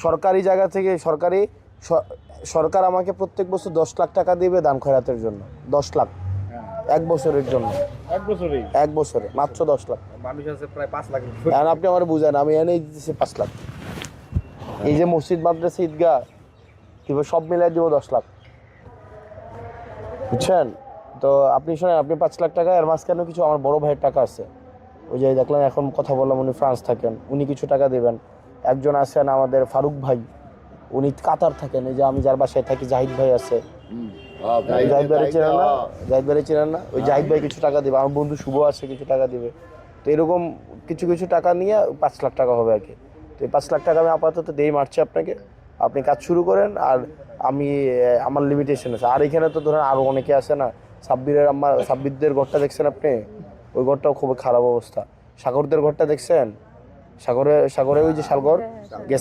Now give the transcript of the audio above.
সরকারি জায়গা থেকে সরকার আমাকে প্রত্যেক বছর 10 লাখ টাকা দিবে দান খয়রাতের জন্য। 10 লাখ এক বছরের জন্য। এক বছরে মাত্র 10 লাখ। মানুষ আছে প্রায় 5 লাখ। এখন আপনি আমার বুঝেন, আমি এনেই দিতেছি 5 লাখ। এই যে মসজিদ, মাদ্রাসা, ঈদগাহ দিব, সব মিলাই দিব 10 লাখ, বুঝছেন? তো আপনি শোনেন, আপনি 5 লাখ টাকা, এর মাঝখানে কিছু আমার বড় ভাইয়ের টাকা আছে। ওই যে দেখলাম এখন কথা বললাম, উনি ফ্রান্স থাকেন, উনি কিছু টাকা দেবেন। একজন আছেন আমাদের ফারুক ভাই, উনি কাতার থাকেন। এই যে আমি যার বাসায় থাকি, জাহিদ ভাই আছে। জাহিদ ভাই চেনেন না? জাহিদ ভাই চেনেন না? ওই জাহিদ ভাই কিছু টাকা দেবে। আমার বন্ধু শুভ আছে, কিছু টাকা দিবে। তো এরকম কিছু কিছু টাকা নিয়ে 5 লাখ টাকা হবে আর কি। তো এই 5 লাখ টাকা আমি আপাতত দেই মারছি আপনাকে, আপনি কাজ শুরু করেন। আর আমি আমার লিমিটেশন আছে। আর এখানে তো ধরেন আরও অনেকে আছে না, সাব্বিরদের ঘরটা দেখছেন আপনি? ওই ঘরটাও খুব খারাপ অবস্থা। সাগরদের ঘরটা দেখছেন? সাগরে ওই যে শালঘর গেছে